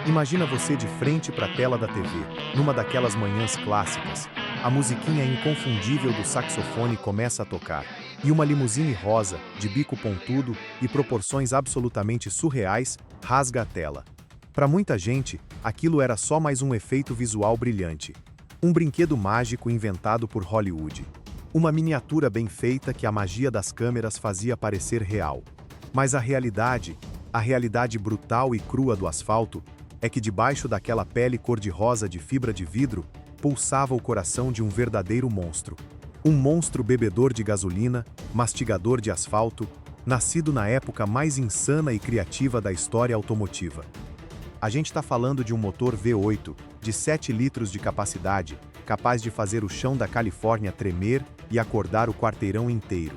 Imagina você de frente para a tela da TV, numa daquelas manhãs clássicas. A musiquinha inconfundível do saxofone começa a tocar, e uma limusine rosa, de bico pontudo e proporções absolutamente surreais, rasga a tela. Para muita gente, aquilo era só mais um efeito visual brilhante. Um brinquedo mágico inventado por Hollywood. Uma miniatura bem feita que a magia das câmeras fazia parecer real. Mas a realidade brutal e crua do asfalto, é que debaixo daquela pele cor-de-rosa de fibra de vidro, pulsava o coração de um verdadeiro monstro. Um monstro bebedor de gasolina, mastigador de asfalto, nascido na época mais insana e criativa da história automotiva. A gente está falando de um motor V8, de 7 litros de capacidade, capaz de fazer o chão da Califórnia tremer e acordar o quarteirão inteiro.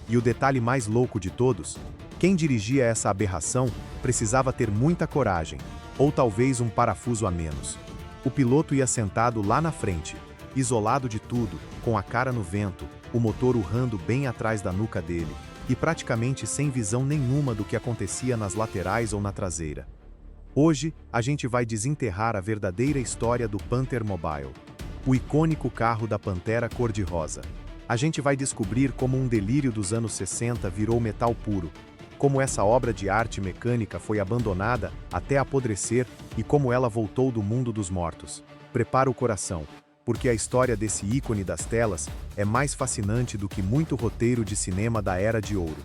E o detalhe mais louco de todos, quem dirigia essa aberração precisava ter muita coragem, ou talvez um parafuso a menos. O piloto ia sentado lá na frente, isolado de tudo, com a cara no vento, o motor urrando bem atrás da nuca dele, e praticamente sem visão nenhuma do que acontecia nas laterais ou na traseira. Hoje, a gente vai desenterrar a verdadeira história do Panther Mobile, o icônico carro da Pantera cor-de-rosa. A gente vai descobrir como um delírio dos anos 60 virou metal puro, como essa obra de arte mecânica foi abandonada até apodrecer e como ela voltou do mundo dos mortos. Prepara o coração, porque a história desse ícone das telas é mais fascinante do que muito roteiro de cinema da Era de Ouro.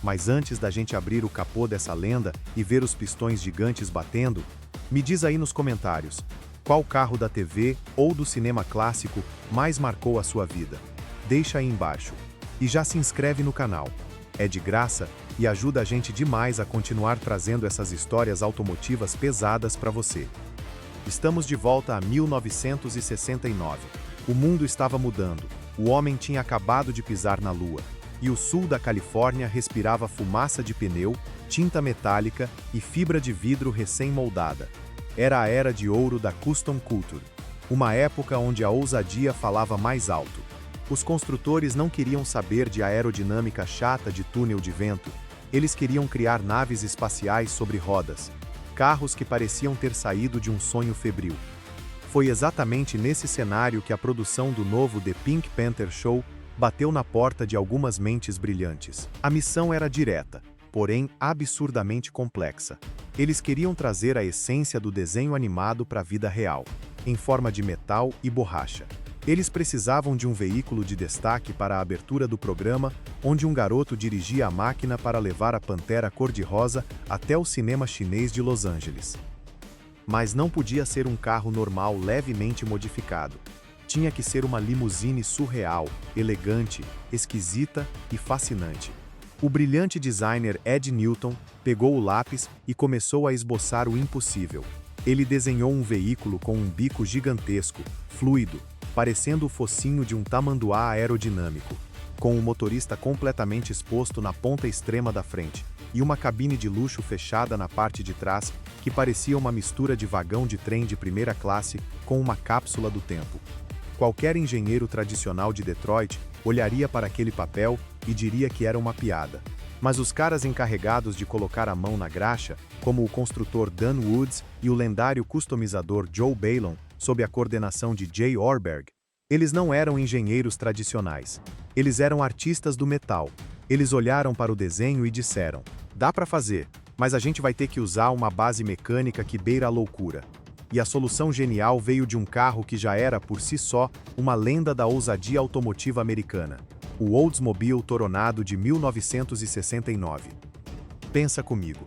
Mas antes da gente abrir o capô dessa lenda e ver os pistões gigantes batendo, me diz aí nos comentários, qual carro da TV ou do cinema clássico mais marcou a sua vida? Deixa aí embaixo. E já se inscreve no canal. É de graça e ajuda a gente demais a continuar trazendo essas histórias automotivas pesadas para você. Estamos de volta a 1969. O mundo estava mudando, o homem tinha acabado de pisar na Lua, e o sul da Califórnia respirava fumaça de pneu, tinta metálica e fibra de vidro recém-moldada. Era a era de ouro da Custom Culture, uma época onde a ousadia falava mais alto. Os construtores não queriam saber de aerodinâmica chata de túnel de vento, eles queriam criar naves espaciais sobre rodas, carros que pareciam ter saído de um sonho febril. Foi exatamente nesse cenário que a produção do novo The Pink Panther Show bateu na porta de algumas mentes brilhantes. A missão era direta, porém absurdamente complexa. Eles queriam trazer a essência do desenho animado para a vida real, em forma de metal e borracha. Eles precisavam de um veículo de destaque para a abertura do programa, onde um garoto dirigia a máquina para levar a Pantera cor-de-rosa até o cinema chinês de Los Angeles. Mas não podia ser um carro normal levemente modificado. Tinha que ser uma limusine surreal, elegante, esquisita e fascinante. O brilhante designer Ed Newton pegou o lápis e começou a esboçar o impossível. Ele desenhou um veículo com um bico gigantesco, fluido, parecendo o focinho de um tamanduá aerodinâmico, com o motorista completamente exposto na ponta extrema da frente, e uma cabine de luxo fechada na parte de trás, que parecia uma mistura de vagão de trem de primeira classe com uma cápsula do tempo. Qualquer engenheiro tradicional de Detroit olharia para aquele papel e diria que era uma piada. Mas os caras encarregados de colocar a mão na graxa, como o construtor Dan Woods e o lendário customizador Joe Bailon, sob a coordenação de Jay Orberg, eles não eram engenheiros tradicionais. Eles eram artistas do metal. Eles olharam para o desenho e disseram: dá para fazer, mas a gente vai ter que usar uma base mecânica que beira a loucura. E a solução genial veio de um carro que já era, por si só, uma lenda da ousadia automotiva americana. O Oldsmobile Toronado de 1969. Pensa comigo.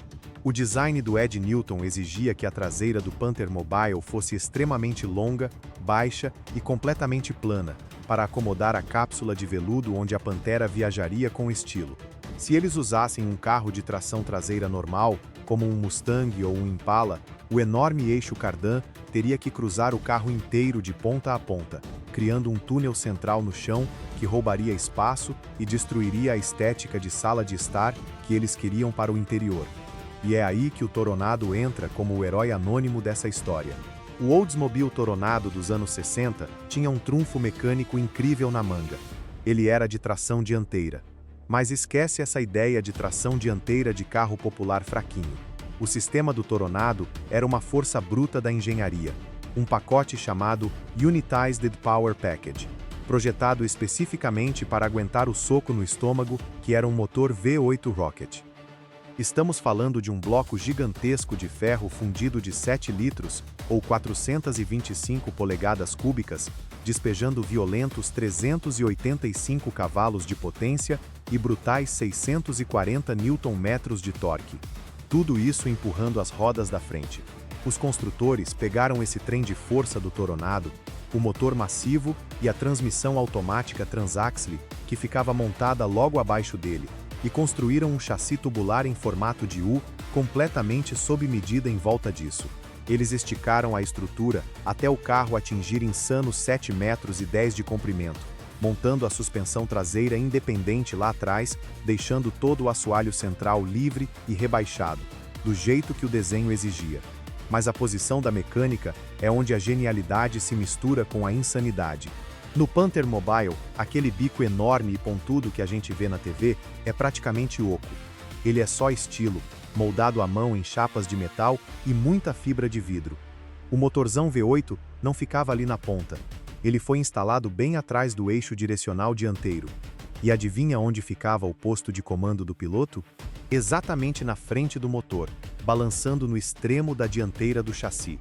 O design do Ed Newton exigia que a traseira do Panther Mobile fosse extremamente longa, baixa e completamente plana, para acomodar a cápsula de veludo onde a Pantera viajaria com estilo. Se eles usassem um carro de tração traseira normal, como um Mustang ou um Impala, o enorme eixo cardan teria que cruzar o carro inteiro de ponta a ponta, criando um túnel central no chão que roubaria espaço e destruiria a estética de sala de estar que eles queriam para o interior. E é aí que o Toronado entra como o herói anônimo dessa história. O Oldsmobile Toronado dos anos 60 tinha um trunfo mecânico incrível na manga. Ele era de tração dianteira. Mas esquece essa ideia de tração dianteira de carro popular fraquinho. O sistema do Toronado era uma força bruta da engenharia, um pacote chamado Unitized Power Package, projetado especificamente para aguentar o soco no estômago, que era um motor V8 Rocket. Estamos falando de um bloco gigantesco de ferro fundido de 7 litros, ou 425 polegadas cúbicas, despejando violentos 385 cavalos de potência e brutais 640 Nm de torque. Tudo isso empurrando as rodas da frente. Os construtores pegaram esse trem de força do Toronado, o motor massivo e a transmissão automática transaxle, que ficava montada logo abaixo dele, e construíram um chassi tubular em formato de U, completamente sob medida em volta disso. Eles esticaram a estrutura até o carro atingir insanos 7,10 metros de comprimento, montando a suspensão traseira independente lá atrás, deixando todo o assoalho central livre e rebaixado, do jeito que o desenho exigia. Mas a posição da mecânica é onde a genialidade se mistura com a insanidade. No Panther Mobile, aquele bico enorme e pontudo que a gente vê na TV é praticamente oco. Ele é só estilo, moldado à mão em chapas de metal e muita fibra de vidro. O motorzão V8 não ficava ali na ponta. Ele foi instalado bem atrás do eixo direcional dianteiro. E adivinha onde ficava o posto de comando do piloto? Exatamente na frente do motor, balançando no extremo da dianteira do chassi.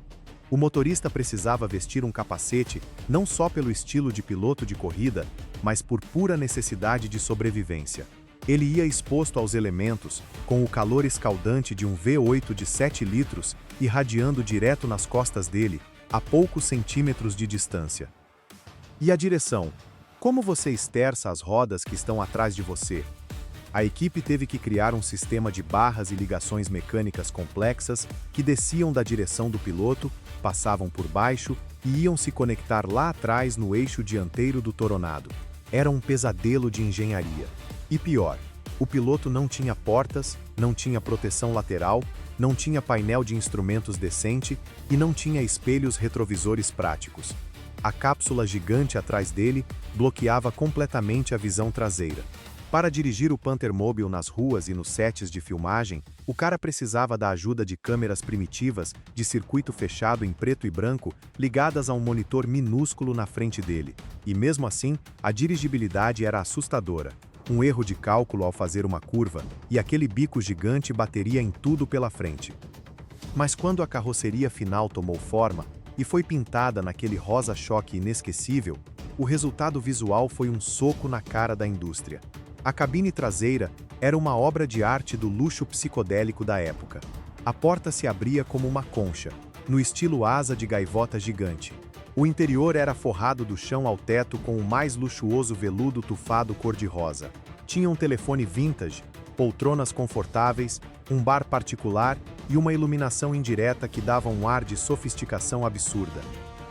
O motorista precisava vestir um capacete não só pelo estilo de piloto de corrida, mas por pura necessidade de sobrevivência. Ele ia exposto aos elementos, com o calor escaldante de um V8 de 7 litros irradiando direto nas costas dele, a poucos centímetros de distância. E a direção? Como você esterça as rodas que estão atrás de você? A equipe teve que criar um sistema de barras e ligações mecânicas complexas que desciam da direção do piloto, passavam por baixo e iam se conectar lá atrás no eixo dianteiro do Toronado. Era um pesadelo de engenharia. E pior, o piloto não tinha portas, não tinha proteção lateral, não tinha painel de instrumentos decente e não tinha espelhos retrovisores práticos. A cápsula gigante atrás dele bloqueava completamente a visão traseira. Para dirigir o Panther Mobile nas ruas e nos sets de filmagem, o cara precisava da ajuda de câmeras primitivas de circuito fechado em preto e branco ligadas a um monitor minúsculo na frente dele. E mesmo assim, a dirigibilidade era assustadora. Um erro de cálculo ao fazer uma curva, e aquele bico gigante bateria em tudo pela frente. Mas quando a carroceria final tomou forma e foi pintada naquele rosa-choque inesquecível, o resultado visual foi um soco na cara da indústria. A cabine traseira era uma obra de arte do luxo psicodélico da época. A porta se abria como uma concha, no estilo asa de gaivota gigante. O interior era forrado do chão ao teto com o mais luxuoso veludo tufado cor-de-rosa. Tinha um telefone vintage, poltronas confortáveis, um bar particular e uma iluminação indireta que dava um ar de sofisticação absurda.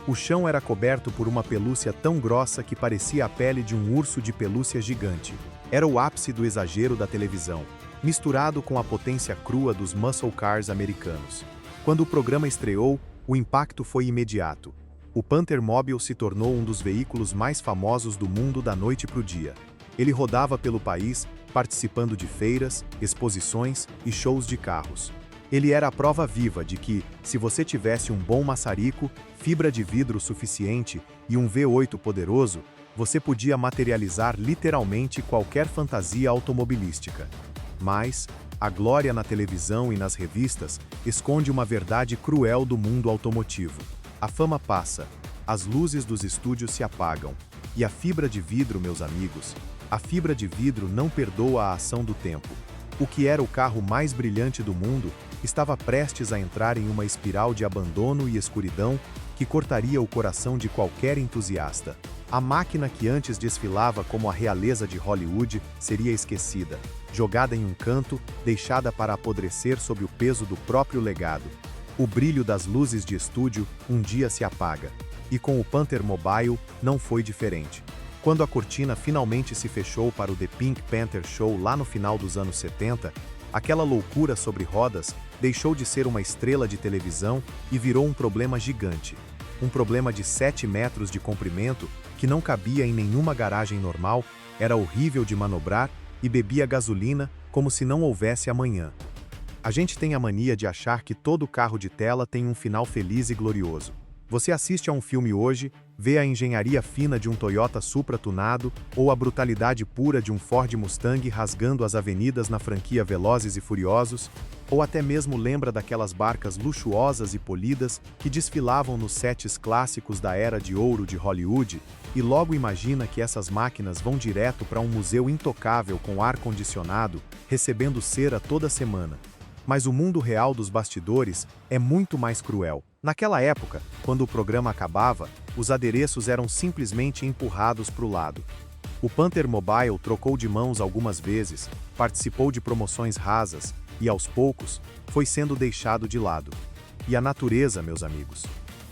O chão era coberto por uma pelúcia tão grossa que parecia a pele de um urso de pelúcia gigante. Era o ápice do exagero da televisão, misturado com a potência crua dos muscle cars americanos. Quando o programa estreou, o impacto foi imediato. O Panther Mobile se tornou um dos veículos mais famosos do mundo da noite para o dia. Ele rodava pelo país, participando de feiras, exposições e shows de carros. Ele era a prova viva de que, se você tivesse um bom maçarico, fibra de vidro suficiente e um V8 poderoso, você podia materializar literalmente qualquer fantasia automobilística. Mas, a glória na televisão e nas revistas esconde uma verdade cruel do mundo automotivo. A fama passa, as luzes dos estúdios se apagam, e a fibra de vidro, meus amigos, a fibra de vidro não perdoa a ação do tempo. O que era o carro mais brilhante do mundo estava prestes a entrar em uma espiral de abandono e escuridão que cortaria o coração de qualquer entusiasta. A máquina que antes desfilava como a realeza de Hollywood seria esquecida, jogada em um canto, deixada para apodrecer sob o peso do próprio legado. O brilho das luzes de estúdio um dia se apaga. E com o Panther Mobile não foi diferente. Quando a cortina finalmente se fechou para o The Pink Panther Show lá no final dos anos 70, aquela loucura sobre rodas deixou de ser uma estrela de televisão e virou um problema gigante. Um problema de 7 metros de comprimento que não cabia em nenhuma garagem normal, era horrível de manobrar e bebia gasolina como se não houvesse amanhã. A gente tem a mania de achar que todo carro de tela tem um final feliz e glorioso. Você assiste a um filme hoje, vê a engenharia fina de um Toyota Supra tunado ou a brutalidade pura de um Ford Mustang rasgando as avenidas na franquia Velozes e Furiosos, ou até mesmo lembra daquelas barcas luxuosas e polidas que desfilavam nos sets clássicos da era de ouro de Hollywood, e logo imagina que essas máquinas vão direto para um museu intocável com ar-condicionado, recebendo cera toda semana. Mas o mundo real dos bastidores é muito mais cruel. Naquela época, quando o programa acabava, os adereços eram simplesmente empurrados para o lado. O Panther Mobile trocou de mãos algumas vezes, participou de promoções rasas e, aos poucos, foi sendo deixado de lado. E a natureza, meus amigos?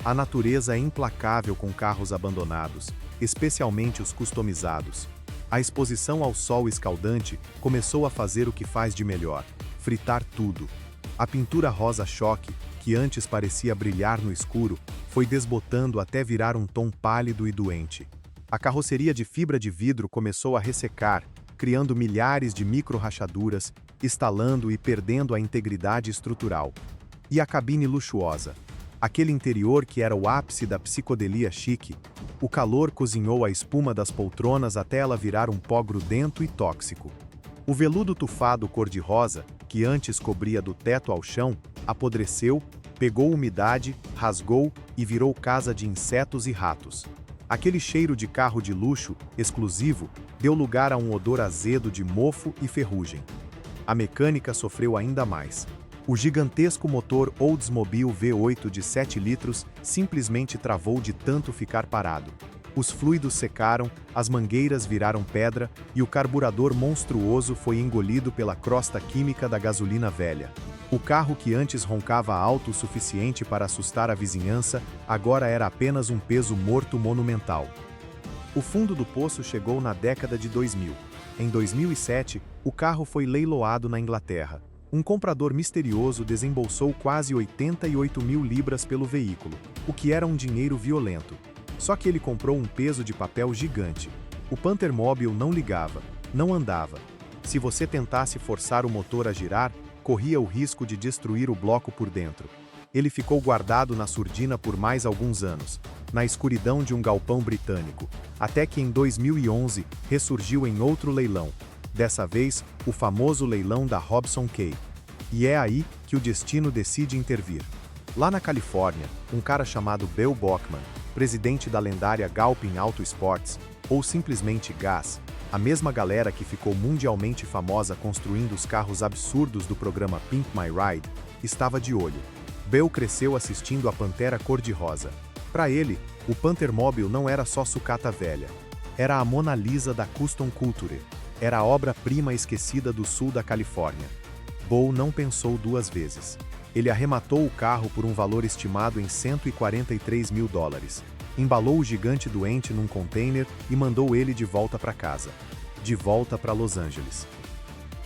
A natureza é implacável com carros abandonados, especialmente os customizados. A exposição ao sol escaldante começou a fazer o que faz de melhor: fritar tudo. A pintura rosa choque, que antes parecia brilhar no escuro, foi desbotando até virar um tom pálido e doente. A carroceria de fibra de vidro começou a ressecar, criando milhares de micro-rachaduras, estalando e perdendo a integridade estrutural. E a cabine luxuosa? Aquele interior que era o ápice da psicodelia chique. O calor cozinhou a espuma das poltronas até ela virar um pó grudento e tóxico. O veludo tufado cor-de-rosa, que antes cobria do teto ao chão, apodreceu, pegou umidade, rasgou e virou casa de insetos e ratos. Aquele cheiro de carro de luxo, exclusivo, deu lugar a um odor azedo de mofo e ferrugem. A mecânica sofreu ainda mais. O gigantesco motor Oldsmobile V8 de 7 litros simplesmente travou de tanto ficar parado. Os fluidos secaram, as mangueiras viraram pedra e o carburador monstruoso foi engolido pela crosta química da gasolina velha. O carro que antes roncava alto o suficiente para assustar a vizinhança, agora era apenas um peso morto monumental. O fundo do poço chegou na década de 2000. Em 2007, o carro foi leiloado na Inglaterra. Um comprador misterioso desembolsou quase 88 mil libras pelo veículo, o que era um dinheiro violento. Só que ele comprou um peso de papel gigante. O Panther Mobile não ligava, não andava. Se você tentasse forçar o motor a girar, corria o risco de destruir o bloco por dentro. Ele ficou guardado na surdina por mais alguns anos, na escuridão de um galpão britânico, até que em 2011 ressurgiu em outro leilão, dessa vez o famoso leilão da Hobson Key. E é aí que o destino decide intervir. Lá na Califórnia, um cara chamado Bill Bockman, presidente da lendária Galpin Auto Sports, ou simplesmente GAS, a mesma galera que ficou mundialmente famosa construindo os carros absurdos do programa Pimp My Ride, estava de olho. Bill cresceu assistindo a Pantera cor-de-rosa. Para ele, o Panther Mobile não era só sucata velha. Era a Mona Lisa da Custom Culture. Era a obra-prima esquecida do sul da Califórnia. Bill não pensou duas vezes. Ele arrematou o carro por um valor estimado em 143 mil dólares. Embalou o gigante doente num container e mandou ele de volta para casa. De volta para Los Angeles.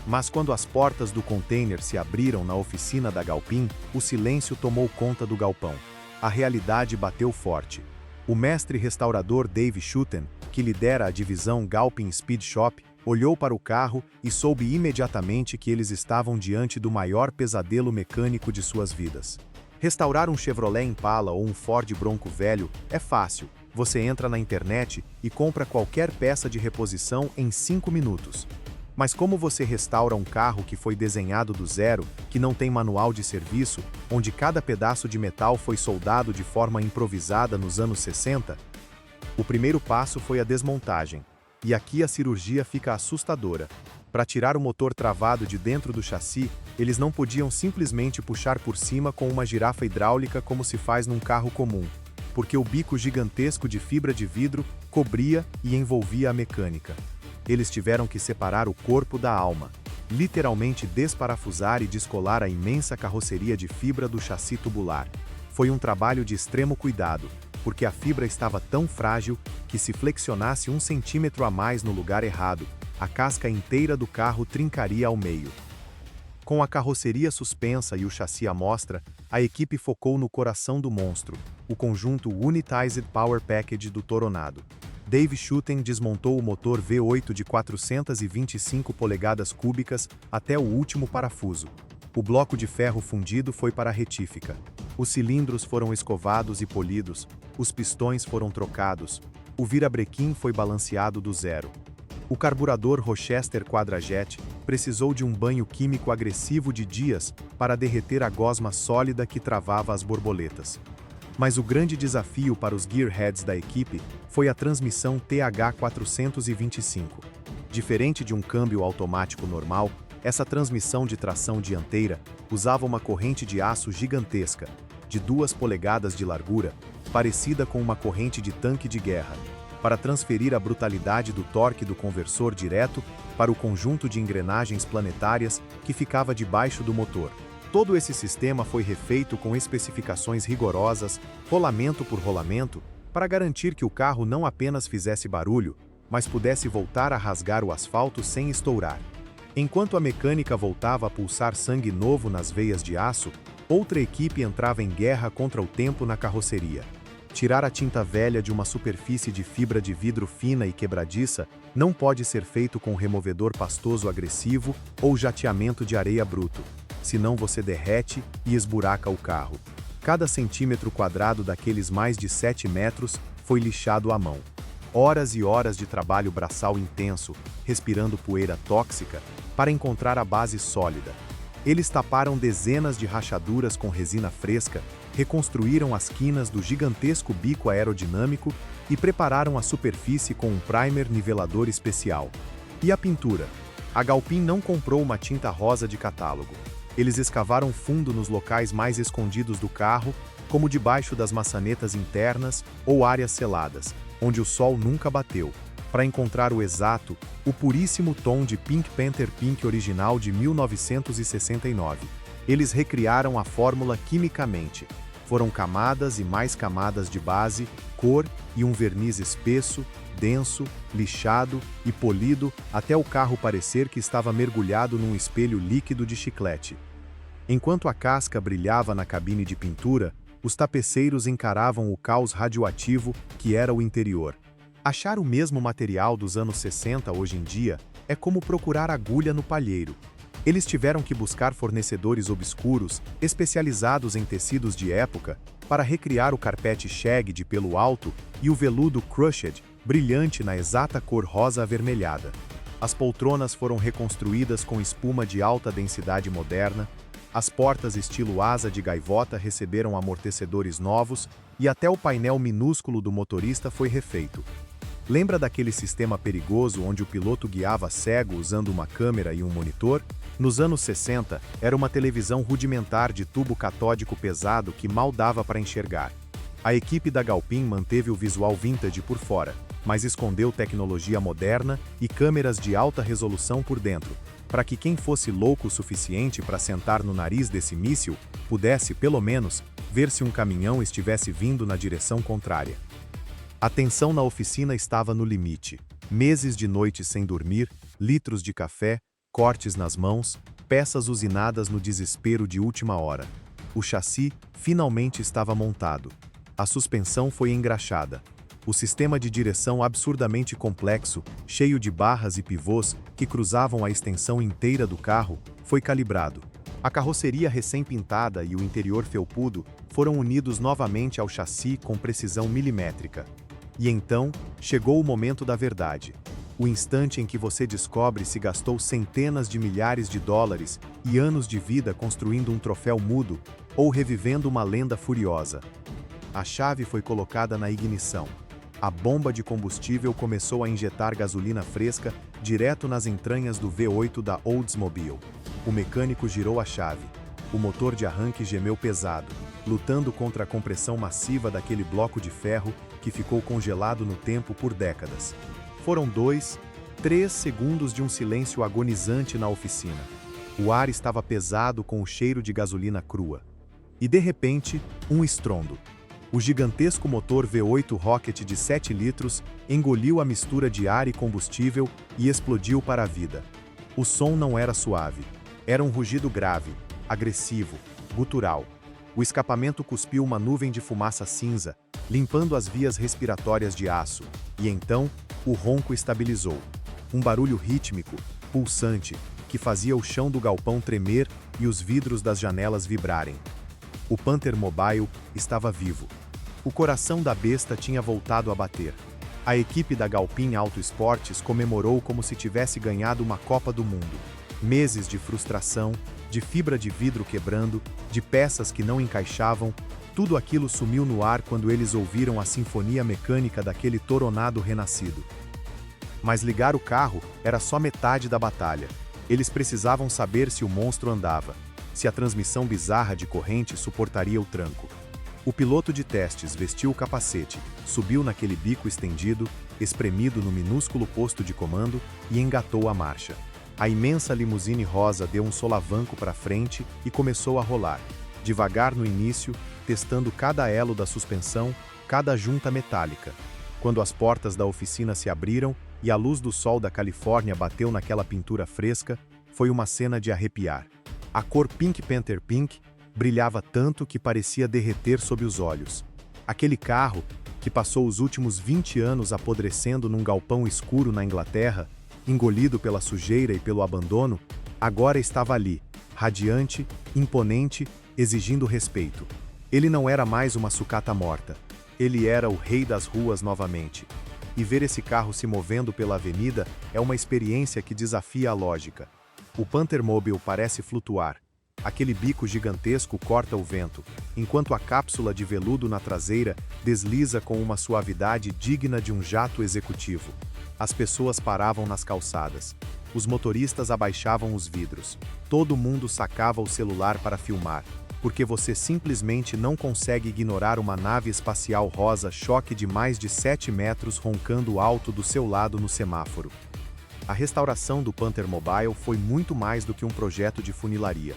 Mas quando as portas do container se abriram na oficina da Galpin, o silêncio tomou conta do galpão. A realidade bateu forte. O mestre restaurador Dave Schutten, que lidera a divisão Galpin Speed Shop, olhou para o carro e soube imediatamente que eles estavam diante do maior pesadelo mecânico de suas vidas. Restaurar um Chevrolet Impala ou um Ford Bronco velho é fácil. Você entra na internet e compra qualquer peça de reposição em 5 minutos. Mas como você restaura um carro que foi desenhado do zero, que não tem manual de serviço, onde cada pedaço de metal foi soldado de forma improvisada nos anos 60? O primeiro passo foi a desmontagem. E aqui a cirurgia fica assustadora. Para tirar o motor travado de dentro do chassi, eles não podiam simplesmente puxar por cima com uma girafa hidráulica como se faz num carro comum, porque o bico gigantesco de fibra de vidro cobria e envolvia a mecânica. Eles tiveram que separar o corpo da alma, literalmente desparafusar e descolar a imensa carroceria de fibra do chassi tubular. Foi um trabalho de extremo cuidado, porque a fibra estava tão frágil que se flexionasse 1 centímetro a mais no lugar errado, a casca inteira do carro trincaria ao meio. Com a carroceria suspensa e o chassi à mostra, a equipe focou no coração do monstro, o conjunto Unitized Power Package do Toronado. Dave Schutten desmontou o motor V8 de 425 polegadas cúbicas até o último parafuso. O bloco de ferro fundido foi para a retífica. Os cilindros foram escovados e polidos, os pistões foram trocados, o virabrequim foi balanceado do zero. O carburador Rochester Quadrajet precisou de um banho químico agressivo de dias para derreter a gosma sólida que travava as borboletas. Mas o grande desafio para os gearheads da equipe foi a transmissão TH425. Diferente de um câmbio automático normal, essa transmissão de tração dianteira usava uma corrente de aço gigantesca, de 2 polegadas de largura, parecida com uma corrente de tanque de guerra, para transferir a brutalidade do torque do conversor direto para o conjunto de engrenagens planetárias que ficava debaixo do motor. Todo esse sistema foi refeito com especificações rigorosas, rolamento por rolamento, para garantir que o carro não apenas fizesse barulho, mas pudesse voltar a rasgar o asfalto sem estourar. Enquanto a mecânica voltava a pulsar sangue novo nas veias de aço, outra equipe entrava em guerra contra o tempo na carroceria. Tirar a tinta velha de uma superfície de fibra de vidro fina e quebradiça não pode ser feito com removedor pastoso agressivo ou jateamento de areia bruto, senão você derrete e esburaca o carro. Cada centímetro quadrado daqueles mais de 7 metros foi lixado à mão. Horas e horas de trabalho braçal intenso, respirando poeira tóxica, para encontrar a base sólida. Eles taparam dezenas de rachaduras com resina fresca, reconstruíram as quinas do gigantesco bico aerodinâmico e prepararam a superfície com um primer nivelador especial. E a pintura? A Galpin não comprou uma tinta rosa de catálogo. Eles escavaram fundo nos locais mais escondidos do carro, como debaixo das maçanetas internas ou áreas seladas, onde o sol nunca bateu, para encontrar o exato, o puríssimo tom de Pink Panther Pink original de 1969. Eles recriaram a fórmula quimicamente. Foram camadas e mais camadas de base, cor e um verniz espesso, denso, lixado e polido até o carro parecer que estava mergulhado num espelho líquido de chiclete. Enquanto a casca brilhava na cabine de pintura, os tapeceiros encaravam o caos radioativo que era o interior. Achar o mesmo material dos anos 60 hoje em dia é como procurar agulha no palheiro. Eles tiveram que buscar fornecedores obscuros, especializados em tecidos de época, para recriar o carpete shag de pelo alto e o veludo crushed, brilhante na exata cor rosa avermelhada. As poltronas foram reconstruídas com espuma de alta densidade moderna, as portas estilo asa de gaivota receberam amortecedores novos e até o painel minúsculo do motorista foi refeito. Lembra daquele sistema perigoso onde o piloto guiava cego usando uma câmera e um monitor? Nos anos 60, era uma televisão rudimentar de tubo catódico pesado que mal dava para enxergar. A equipe da Galpin manteve o visual vintage por fora, mas escondeu tecnologia moderna e câmeras de alta resolução por dentro, para que quem fosse louco o suficiente para sentar no nariz desse míssil pudesse, pelo menos, ver se um caminhão estivesse vindo na direção contrária. A tensão na oficina estava no limite. Meses de noites sem dormir, litros de café, cortes nas mãos, peças usinadas no desespero de última hora. O chassi finalmente estava montado. A suspensão foi engraxada. O sistema de direção absurdamente complexo, cheio de barras e pivôs que cruzavam a extensão inteira do carro, foi calibrado. A carroceria recém-pintada e o interior felpudo foram unidos novamente ao chassi com precisão milimétrica. E então, chegou o momento da verdade. O instante em que você descobre se gastou centenas de milhares de dólares e anos de vida construindo um troféu mudo ou revivendo uma lenda furiosa. A chave foi colocada na ignição. A bomba de combustível começou a injetar gasolina fresca direto nas entranhas do V8 da Oldsmobile. O mecânico girou a chave. O motor de arranque gemeu pesado, lutando contra a compressão massiva daquele bloco de ferro que ficou congelado no tempo por décadas. Foram 2, 3 segundos de um silêncio agonizante na oficina. O ar estava pesado com o cheiro de gasolina crua. E de repente, um estrondo. O gigantesco motor V8 Rocket de 7 litros engoliu a mistura de ar e combustível e explodiu para a vida. O som não era suave. Era um rugido grave, agressivo, gutural. O escapamento cuspiu uma nuvem de fumaça cinza, limpando as vias respiratórias de aço, e então, o ronco estabilizou. Um barulho rítmico, pulsante, que fazia o chão do galpão tremer e os vidros das janelas vibrarem. O Panther Mobile estava vivo. O coração da besta tinha voltado a bater. A equipe da Galpin Auto Esportes comemorou como se tivesse ganhado uma Copa do Mundo. Meses de frustração, de fibra de vidro quebrando, de peças que não encaixavam, tudo aquilo sumiu no ar quando eles ouviram a sinfonia mecânica daquele Toronado renascido. Mas ligar o carro era só metade da batalha. Eles precisavam saber se o monstro andava, se a transmissão bizarra de corrente suportaria o tranco. O piloto de testes vestiu o capacete, subiu naquele bico estendido, espremido no minúsculo posto de comando e engatou a marcha. A imensa limusine rosa deu um solavanco para frente e começou a rolar, devagar no início, testando cada elo da suspensão, cada junta metálica. Quando as portas da oficina se abriram e a luz do sol da Califórnia bateu naquela pintura fresca, foi uma cena de arrepiar. A cor Pink Panther Pink brilhava tanto que parecia derreter sob os olhos. Aquele carro, que passou os últimos 20 anos apodrecendo num galpão escuro na Inglaterra, engolido pela sujeira e pelo abandono, agora estava ali, radiante, imponente, exigindo respeito. Ele não era mais uma sucata morta. Ele era o rei das ruas novamente. E ver esse carro se movendo pela avenida é uma experiência que desafia a lógica. O Panther Mobile parece flutuar. Aquele bico gigantesco corta o vento, enquanto a cápsula de veludo na traseira desliza com uma suavidade digna de um jato executivo. As pessoas paravam nas calçadas. Os motoristas abaixavam os vidros. Todo mundo sacava o celular para filmar, porque você simplesmente não consegue ignorar uma nave espacial rosa choque de mais de 7 metros roncando alto do seu lado no semáforo. A restauração do Panther Mobile foi muito mais do que um projeto de funilaria.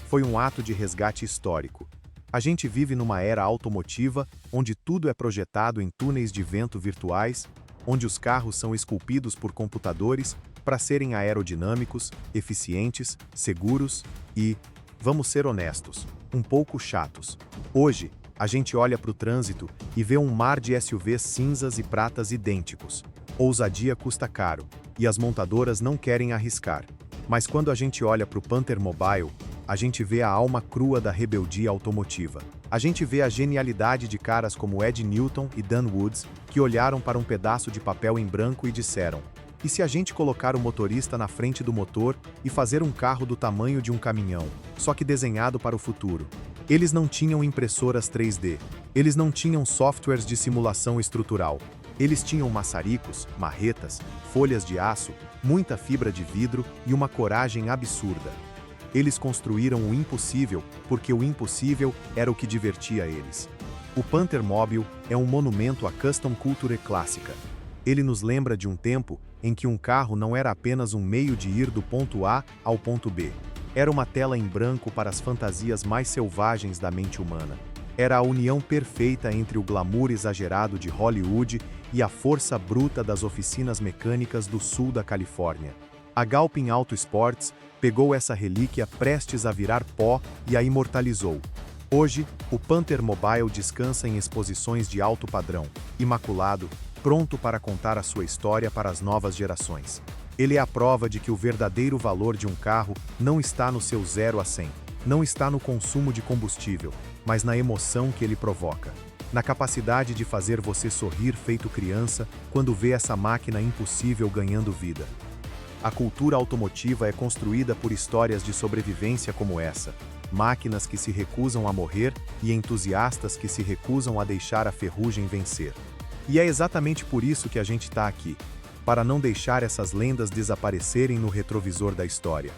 Foi um ato de resgate histórico. A gente vive numa era automotiva onde tudo é projetado em túneis de vento virtuais, onde os carros são esculpidos por computadores para serem aerodinâmicos, eficientes, seguros e, vamos ser honestos, um pouco chatos. Hoje, a gente olha para o trânsito e vê um mar de SUVs cinzas e pratas idênticos. Ousadia custa caro, e as montadoras não querem arriscar. Mas quando a gente olha para o Panther Mobile, a gente vê a alma crua da rebeldia automotiva. A gente vê a genialidade de caras como Ed Newton e Dan Woods, que olharam para um pedaço de papel em branco e disseram: e se a gente colocar o motorista na frente do motor e fazer um carro do tamanho de um caminhão, só que desenhado para o futuro? Eles não tinham impressoras 3D. Eles não tinham softwares de simulação estrutural. Eles tinham maçaricos, marretas, folhas de aço, muita fibra de vidro e uma coragem absurda. Eles construíram o impossível, porque o impossível era o que divertia eles. O Panther Mobile é um monumento à custom culture clássica. Ele nos lembra de um tempo em que um carro não era apenas um meio de ir do ponto A ao ponto B. Era uma tela em branco para as fantasias mais selvagens da mente humana. Era a união perfeita entre o glamour exagerado de Hollywood e a força bruta das oficinas mecânicas do sul da Califórnia. A Galpin Auto Esportes pegou essa relíquia prestes a virar pó e a imortalizou. Hoje, o Panther Mobile descansa em exposições de alto padrão, imaculado, pronto para contar a sua história para as novas gerações. Ele é a prova de que o verdadeiro valor de um carro não está no seu 0 a 100, não está no consumo de combustível, mas na emoção que ele provoca. Na capacidade de fazer você sorrir feito criança quando vê essa máquina impossível ganhando vida. A cultura automotiva é construída por histórias de sobrevivência como essa, máquinas que se recusam a morrer e entusiastas que se recusam a deixar a ferrugem vencer. E é exatamente por isso que a gente está aqui, para não deixar essas lendas desaparecerem no retrovisor da história.